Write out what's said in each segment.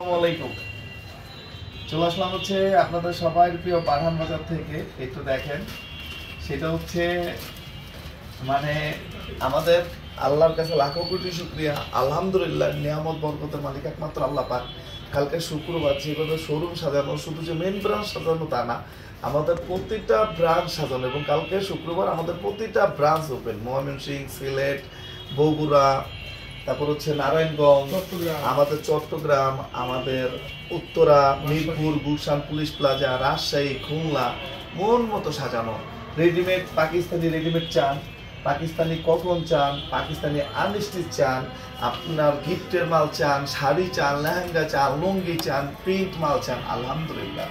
আসসালামাইকুম। চলে আসলাম হচ্ছে আপনাদের সবাই প্রিয় পাঠান বাজার থেকে। একটু দেখেন, সেটা হচ্ছে মানে আমাদের আল্লাহর কাছে লাখো কোটি শুকরিয়া, আলহামদুলিল্লাহ, নিয়ামত বরকতের মালিক একমাত্র আল্লাহ পাক। কালকে শুক্রবার যেভাবে শোরুম সাজানো, শুধু যে মেন ব্রাঞ্চ সাজানো তা না, আমাদের প্রতিটা ব্রাঞ্চ সাজানো, এবং কালকে শুক্রবার আমাদের প্রতিটা ব্রাঞ্চ ওপেন। ময়মনসিংহ, সিলেট, বগুড়া, তারপর হচ্ছে নারায়ণগঞ্জ, আমাদের চট্টগ্রাম, আমাদের উত্তরা, মিরপুর, গুলশান, পুলিশ প্লাজা, রাজশাহী, খুলনা, মন মতো সাজানো। রেডিমেড পাকিস্তানি রেডিমেড চান, পাকিস্তানি কটন চান, পাকিস্তানি আনস্টিচ চান, আপনার গিফটের মাল চান, শাড়ি চান, লেহেঙ্গা চান, লুঙ্গি চান, প্রিন্ট মাল চান, আলহামদুলিল্লাহ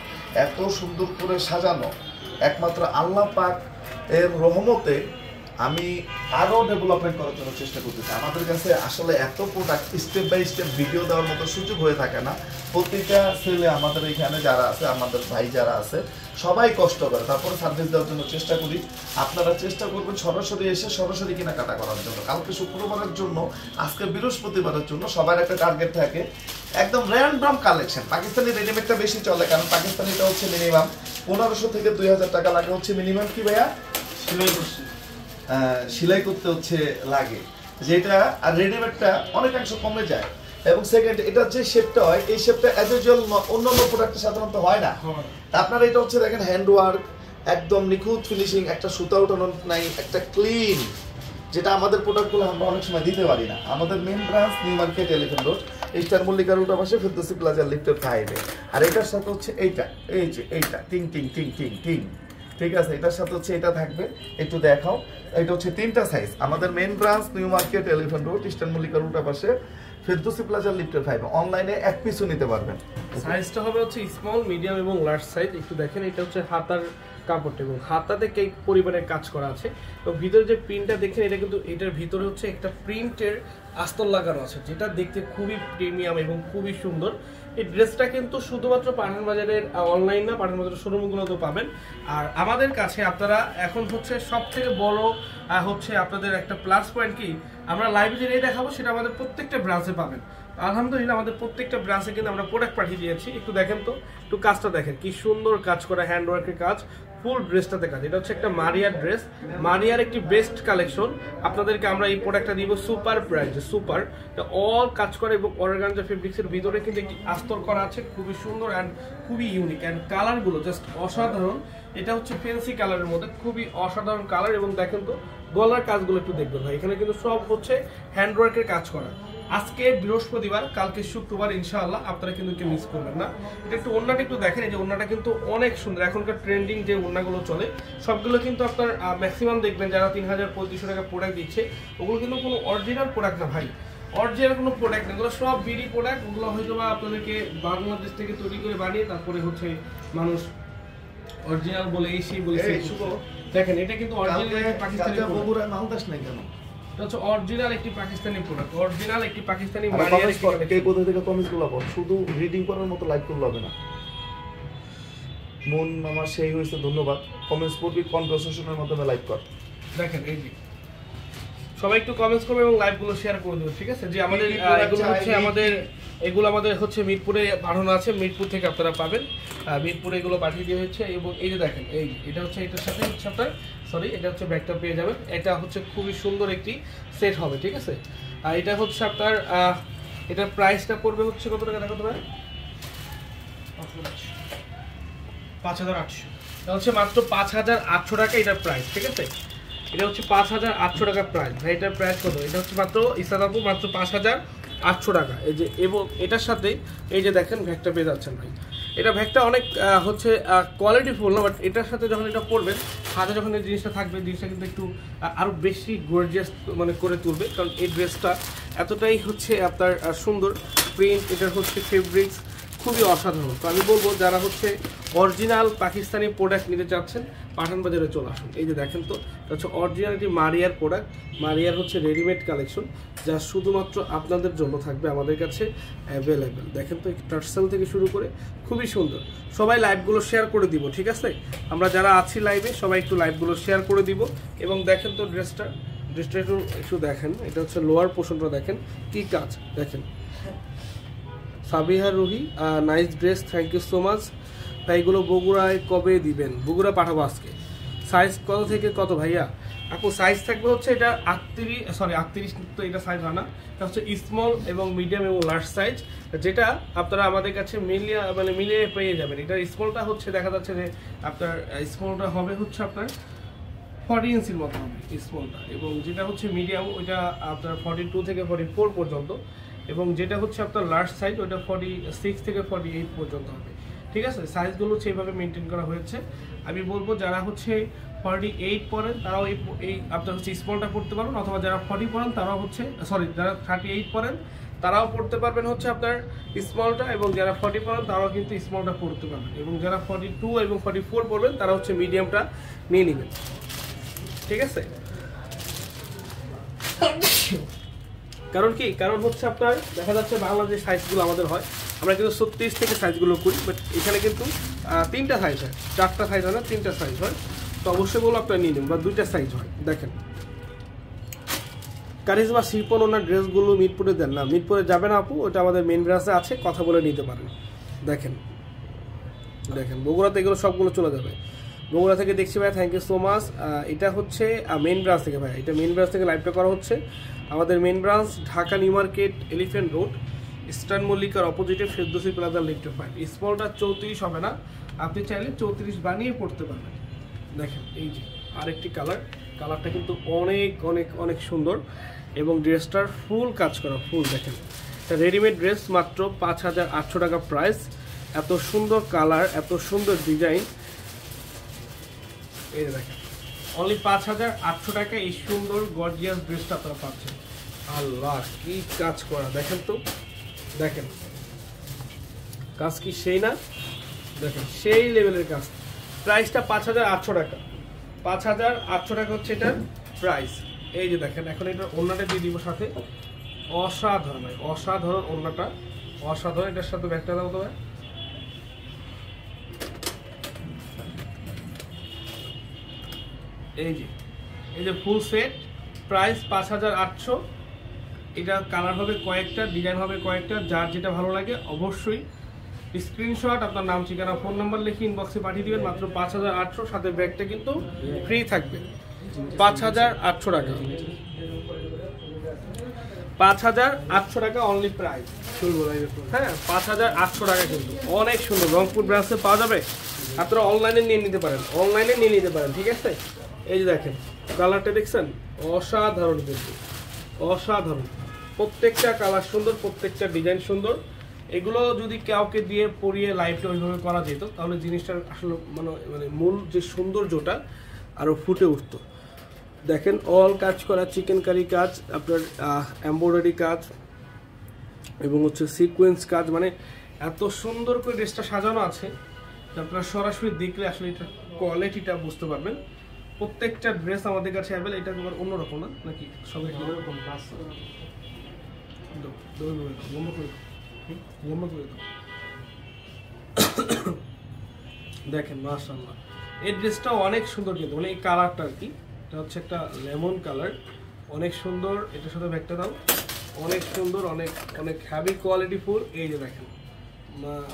এত সুন্দর করে সাজানো একমাত্র আল্লাহ পাক এর রহমতে। আমি আরও ডেভেলপমেন্ট করার জন্য চেষ্টা করতেছি। আমাদের কাছে আসলে এত product step by step video দেওয়ার মতো সুযোগ হয়ে থাকে না। প্রতিটা ছেলে আমাদের এখানে যারা আছে, আমাদের ভাই যারা আছে, সবাই কষ্ট করে, তারপরে সার্ভিস দেওয়ার জন্য চেষ্টা করি। আপনারা চেষ্টা করবেন সরাসরি এসে সরাসরি কেনাকাটা করার জন্য। কালকে শুক্রবারের জন্য, আজকে বৃহস্পতিবারের জন্য সবার একটা টার্গেট থাকে, একদম র্যান্ডম কালেকশন। পাকিস্তানি রেডিমেডটা বেশি চলে, কারণ পাকিস্তানিটা হচ্ছে মিনিমাম 1500 থেকে 2000 টাকা লাগে, হচ্ছে মিনিমাম কি ভাইয়া সেলাই করতে হচ্ছে লাগে, যেটা আর রেডিমেডটা অনেকাংশ কমে যায়। এবং সেকেন্ড, এটা যে শেপটা হয়, এই শেপটা অ্যাজ ইউজুয়াল অন্যান্য প্রোডাক্টে সাধারণত হয় না। আপনারা এটা হচ্ছে দেখেন, হ্যান্ড ওয়ার্ক, একদম নিখুঁত ফিনিশিং, একটা সুতা উঠানো নাই, একটা ক্লিন, যেটা আমাদের প্রোডাক্টগুলো আমরা অনেক সময় দিতে পারি না। আমাদের main branch new market, elephant road, star মল্লিকার উল্টা পাশে ফেরদৌসি প্লাজা লিফটের 5-এ। আর এটার সাথে হচ্ছে এইটা, এই যে এইটা টিং টিং টিং টিং টিং, ঠিক আছে, এটার সাথে হচ্ছে এটা থাকবে। একটু দেখাও, এটা হচ্ছে 3টা সাইজ। আমাদের main branch new market, elephant road, star মল্লিকার উল্টা পাশে ফেরদৌসি প্লাজা লিফটের 5। অনলাইনে এক পিসও নিতে পারবেন। সাইজটা হবে হচ্ছে স্মল, মিডিয়াম এবং লার্জ সাইজ। একটু দেখেন, এটা হচ্ছে হাতার কাপড়টা, এবং হাতাতে কেক পরিবারের কাজ করা আছে। এবং ভিতরে যে প্রিন্টটা দেখেন, এটা কিন্তু এটার ভিতরে হচ্ছে একটা প্রিন্টের আস্তর লাগানো আছে, যেটা দেখতে খুবই প্রিমিয়াম এবং খুবই সুন্দর। এই ড্রেসটা কিন্তু শুধুমাত্র পাঠান বাজারের অনলাইন না, পাঠান বাজারের শোরুমগুলোতেও পাবেন। আর আমাদের কাছে আপনারা এখন হচ্ছে সব থেকে বড় হচ্ছে আপনাদের একটা প্লাস পয়েন্ট কি, আমরা লাইভে যেটাই দেখাবো সেটা আমাদের প্রত্যেকটা ব্রাঞ্চে পাবেন। আলহামদুলিল্লাহ, আমাদের প্রত্যেকটা ব্রাঞ্চে কিন্তু আমরা প্রোডাক্ট পাঠিয়ে দিয়েছি। একটু দেখেন তো, একটু কাজটা দেখেন, কি সুন্দর কাজ করা, হ্যান্ডওয়ার্কের কাজ, ফুল ড্রেসটাতে কাজ। এটা হচ্ছে একটা মারিয়ার ড্রেস, মারিয়ার একটি বেস্ট কালেকশন। আপনাদেরকে আমরা এই প্রোডাক্টটা দিব সুপার প্রাইসে, সুপার অল কাজ করে, এবং অর্গানজা ফেব্রিক্সের ভিতরে কিন্তু একটি আস্তর করা আছে, খুবই সুন্দর অ্যান্ড খুবই ইউনিক, অ্যান্ড কালারগুলো জাস্ট অসাধারণ। এটা হচ্ছে ফেন্সি কালারের মধ্যে, খুবই অসাধারণ কালার। এবং দেখেন তো গলার কাজগুলো একটু দেখবেন ভাই, এখানে কিন্তু সব হচ্ছে হ্যান্ডওয়ার্কের কাজ করা। আজকে বৃহস্পতিবার, কালকে শুক্রবার, ইনশাআল্লাহ আপনারা কিন্তু কেউ মিস করবেন না। এটা একটু ওড়নাটা একটু দেখেন, এই যে ওড়নাটা কিন্তু অনেক সুন্দর। এখনকার ট্রেন্ডিং যে ওড়নাগুলো চলে, সবগুলো কিন্তু আপনার ম্যাক্সিমাম দেখবেন যারা 3000-3500 টাকা প্রোডাক্ট দিচ্ছে, ওগুলো কিন্তু কোনো অরিজিনাল প্রোডাক্ট না ভাই, অরিজিনাল কোনো প্রোডাক্ট না, এগুলো সব বিডি প্রোডাক্ট। ওগুলো হয়তো বা আপনাদেরকে বাংলাদেশ থেকে তৈরি করে বানিয়ে তারপরে হচ্ছে মানুষ অরিজিনাল বলে এই সেই বলে। দেখেন, এটা কিন্তু অরিজিনাল পাকিস্তানি বগুড়া মালদাস নাই কেন? এটা হচ্ছে অরিজিনাল একটি পাকিস্তানি প্রোডাক্ট, অরিজিনাল একটি পাকিস্তানি মারিয়ার। কে কোথা থেকে কমেন্টগুলো পড়, শুধু রিডিং করার মতো লাইক করলে হবে না। মন আমার সেই হয়েছে, ধন্যবাদ। কমেন্টস পড়বি, কনভারসেশনের মাধ্যমে লাইক কর। দেখেন, এই যে সবাই একটু কমেন্টস করবে এবং লাইভগুলো শেয়ার করে দেবে, ঠিক আছে? যে আমাদের এগুলো আমাদের হচ্ছে মিরপুরে পাঠানো আছে, মিরপুর থেকে আপনারা পাবেন। মিরপুরে এগুলো পাঠিয়ে দিয়ে হচ্ছে। এবং এই যে দেখেন, এই এটা হচ্ছে, এটার সাথে হচ্ছে আপনার এটা হচ্ছে ব্যাগটা পেয়ে যাবেন। এটা হচ্ছে খুবই সুন্দর একটি সেট হবে, ঠিক আছে? আর এটা হচ্ছে আপনার এটার প্রাইসটা পড়বে হচ্ছে কত টাকা দেখো তোমরা? 5800। এটা হচ্ছে মাত্র 5800 টাকা এটার প্রাইস, ঠিক আছে? এটা হচ্ছে 5800 টাকা প্রাইস ভাই। এটার প্রাইস কত? এটা হচ্ছে মাত্র ইসাদাপু মাত্র 5800 টাকা। এই যে, এবং এটার সাথে এই যে দেখেন ভ্যাগটা পেয়ে যাচ্ছেন ভাই। এটা ভ্যাগটা অনেক হচ্ছে কোয়ালিটিফুল না, বাট এটার সাথে যখন এটা পরবেন, হাতে যখন এই জিনিসটা থাকবে, জিনিসটা কিন্তু একটু আরও বেশি গর্জিয়াস মানে করে তুলবে, কারণ এই ড্রেসটা এতটাই হচ্ছে আপনার সুন্দর। প্রিন্ট, এটার হচ্ছে ফেব্রিক্স খুবই অসাধারণ। তো আমি বলবো যারা হচ্ছে অরিজিনাল পাকিস্তানি প্রোডাক্ট নিতে চাচ্ছেন, পাঠান বাজারে চলে আসুন। এই যে দেখেন তো, এটা হচ্ছে অরিজিনাল একটি মারিয়ার প্রোডাক্ট, মারিয়ার হচ্ছে রেডিমেড কালেকশন, যা শুধুমাত্র আপনাদের জন্য থাকবে আমাদের কাছে অ্যাভেলেবেল। দেখেন তো, টার্সেল থেকে শুরু করে খুবই সুন্দর। সবাই লাইভগুলো শেয়ার করে দিব, ঠিক আছে? আমরা যারা আছি লাইভে সবাই একটু লাইভগুলো শেয়ার করে দিব। এবং দেখেন তো ড্রেসটা একটু দেখেন, এটা হচ্ছে লোয়ার পোর্শনটা দেখেন কি কাজ, দেখেন Sabiha Ruhi, nice dress, thank you so much ভাই। এগুলো বগুড়ায় কবে দিবেন? বগুড়া পাঠাবো আজকে। সাইজ কত থেকে কত ভাইয়া? আপু সাইজ থাকবে হচ্ছে এটা 38 তো এটা সাইজ হয় না, এটা হচ্ছে স্মল এবং মিডিয়াম এবং লার্জ সাইজ, যেটা আপনারা আমাদের কাছে মিলিয়ে পেয়ে যাবেন। এটা স্মলটা হচ্ছে দেখা যাচ্ছে যে আপনার স্মলটা হবে হচ্ছে আপনার 40 ইঞ্চির মতো হবে স্মলটা, এবং যেটা হচ্ছে মিডিয়াম ওইটা আপনার 42 থেকে 44 পর্যন্ত, এবং যেটা হচ্ছে আপনার লার্জ সাইজ ওইটা 46 থেকে 48 পর্যন্ত হবে। ঠিক আছে, সাইজগুলো হচ্ছে এইভাবে মেনটেন করা হয়েছে। আমি বলবো যারা হচ্ছে 48 পরেন তারাও এই আপনার হচ্ছে স্মলটা পড়তে পারবেন, অথবা যারা 40 পরেন তারাও হচ্ছে যারা 38 পরেন তারাও পড়তে পারবেন হচ্ছে আপনার স্মলটা, এবং যারা 40 পরেন তারাও কিন্তু স্মলটা পড়তে পারবেন, এবং যারা 42 এবং 44 পড়বেন তারা হচ্ছে মিডিয়ামটা নিয়ে নেবেন। ঠিক আছে, কারণ হচ্ছে আপনার দেখা যাচ্ছে বাংলা যে সাইজগুলো আমাদের হয় আমরা কিন্তু 36 থেকে সাইজগুলো করি, বাট এখানে কিন্তু 3টা সাইজ হয়, 4টা সাইজ হয় না, 3টা সাইজ হয়। তো অবশ্যই বলো আপনারা নিয়ে নেবেন, বা 2টা সাইজ হয়। দেখেন কারিজমা শিল্পন ওনার ড্রেসগুলো মিরপুরে দেন না, মিরপুরে যাবে না আপু, ওটা আমাদের মেন ব্রাঞ্চে আছে, কথা বলে নিতে পারেন। দেখেন বগুড়াতে এগুলো সবগুলো চলে যাবে। বগুড়া থেকে দেখছি ভাই, থ্যাংক ইউ সো মাচ। এটা হচ্ছে মেন ব্রাঞ্চ থেকে ভাই, এটা মেন ব্রাঞ্চ থেকে লাইভটা করা হচ্ছে। আমাদের main branch Dhaka new market, elephant road, eastern মল্লিকার অপোজিটে ফেরদৌসি প্লাজা লিফট 5। স্মলটা 34 হবে না, আপনি চাইলে 34 বানিয়ে পড়তে পারবেন। দেখেন এই যে আরেকটি কালারটা কিন্তু অনেক অনেক অনেক সুন্দর, এবং ড্রেসটার ফুল কাজ করা, ফুল দেখেন। এটা রেডিমেড ড্রেস, মাত্র 5800 টাকা প্রাইস। এত সুন্দর কালার, এত সুন্দর ডিজাইন, এই দেখেন অনলি 5800 টাকা এই সুন্দর গর্জিয়াস ড্রেসটা আপনারা পাচ্ছেন। আল্লাহ কি কাজ করা, দেখেন তো, দেখেন কাজ কি সেই না, দেখেন সেই লেভেলের কাজ। প্রাইসটা 5800 টাকা, 5800 টাকা হচ্ছে এটার প্রাইস। এই যে দেখেন, এখন এটার ওড়নাটা দিয়ে দিব সাথে, অসাধারণ ভাই, অসাধারণ ওড়নাটা, অসাধারণ। এটার সাথে ব্যাগটা দাও তো ভাই। এই যে ফুল সেট, প্রাইস 5800। এটা কালার হবে কয়েকটা, ডিজাইন হবে কয়েকটা, যার যেটা ভালো লাগে অবশ্যই স্ক্রিনশট আপনার নাম, ঠিকানা, ফোন নাম্বার লিখে ইনবক্সে পাঠিয়ে দিবেন। মাত্র 5800, সাথে ব্যাগটা কিন্তু ফ্রি থাকবে। 5800 টাকা, 5800 টাকা অনলি প্রাইস। হ্যাঁ, 5800 টাকা কিন্তু অনেক সুন্দর, রংপুর ব্রাঞ্চে পাওয়া যাবে। আপনারা অনলাইনে নিয়ে নিতে পারেন, ঠিক আছে। এই যে দেখেন কালারটা দেখছেন, অসাধারণ কিন্তু অসাধারণ। প্রত্যেকটা কালার সুন্দর, প্রত্যেকটা ডিজাইন সুন্দর। এগুলো যদি কাউকে দিয়ে পরিয়ে লাইভটা ওইভাবে করা যেত, তাহলে জিনিসটার আসলে মানে মূল যে সৌন্দর্যটা আরও ফুটে উঠতো। দেখেন অল কাজ করা, চিকেন কারি কাজ, আপনার এমব্রয়ডারি কাজ, এবং হচ্ছে সিকোয়েন্স কাজ, মানে এত সুন্দর করে ড্রেসটা সাজানো আছে, আপনারা সরাসরি দেখলে আসলে এটা কোয়ালিটিটা বুঝতে পারবেন। প্রত্যেকটা ড্রেস আমাদের কাছে অ্যাভেলেবল। এটা তোমার অন্যরকম না নাকি? সবাই এরকম কাজ দেখেন মাশাআল্লাহ, এই ড্রেসটা অনেক সুন্দর কিন্তু, মানে এই কালারটা আর কি, এটা হচ্ছে একটা লেমন কালার, অনেক সুন্দর। এটার সাথে ব্যাগটা দাও, অনেক সুন্দর, অনেক অনেক হ্যাভি কোয়ালিটি ফুল। এই যে দেখেন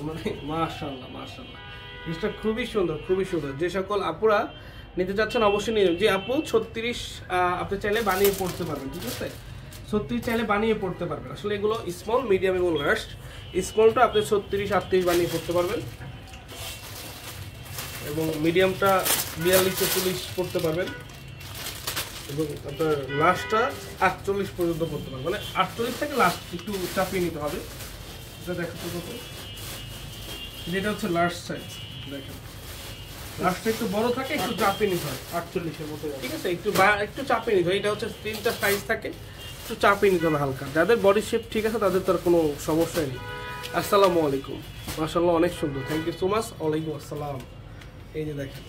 মানে মাশাআল্লাহ মাশাআল্লাহ, ড্রেসটা খুবই সুন্দর, খুবই সুন্দর। যে সকল আপুরা নিতে চাচ্ছেন অবশ্যই নিয়ে নেবেন। যে আপু 36 আপনি চাইলে বানিয়ে পড়তে পারবেন, ঠিক আছে, 36 চাইলে বানিয়ে পড়তে পারবেন। আসলে এগুলো স্মল, মিডিয়াম এবং লার্জ। স্মলটা আপনি 36, 38 বানিয়ে পড়তে পারবেন, এবং মিডিয়ামটা 42, 44 পড়তে পারবেন, এবং আপনার লাস্টটা 48 পর্যন্ত পড়তে পারবেন। মানে 48 থেকে লাস্ট একটু চাপিয়ে নিতে হবে। এটা দেখো তো কত, যেটা হচ্ছে লার্জ সাইজ। দেখেন লাস্টটা একটু বড় থাকে, একটু চাপিয়ে নিতে হয় 48-এর মতো, ঠিক আছে, একটু চাপিয়ে নিতে হয়। এটা হচ্ছে 3টা সাইজ থাকে, একটু চাপিয়ে নিতে হবে হালকা। যাদের বডি শেপ ঠিক আছে তাদের তো আর কোনো সমস্যাই নেই। আসসালামু আলাইকুম, মাশাআল্লাহ অনেক সুন্দর, থ্যাংক ইউ সো মাচ। ওয়ালাইকুম আসসালাম। এই যে দেখেন,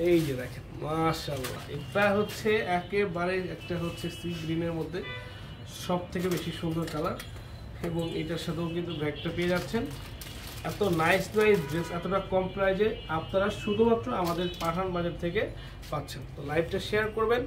এই যে দেখেন মাশাআল্লাহ, এটা হচ্ছে একেবারে একটা হচ্ছে সি গ্রিনের মধ্যে সব থেকে বেশি সুন্দর কালার, এবং এটার সাথেও কিন্তু ব্যাগটা পেয়ে যাচ্ছেন। এত নাইস ড্রেস এতটা কম প্রাইজে আপনারা শুধুমাত্র আমাদের পাঠান বাজার থেকে পাচ্ছেন। তো লাইভটা শেয়ার করবেন।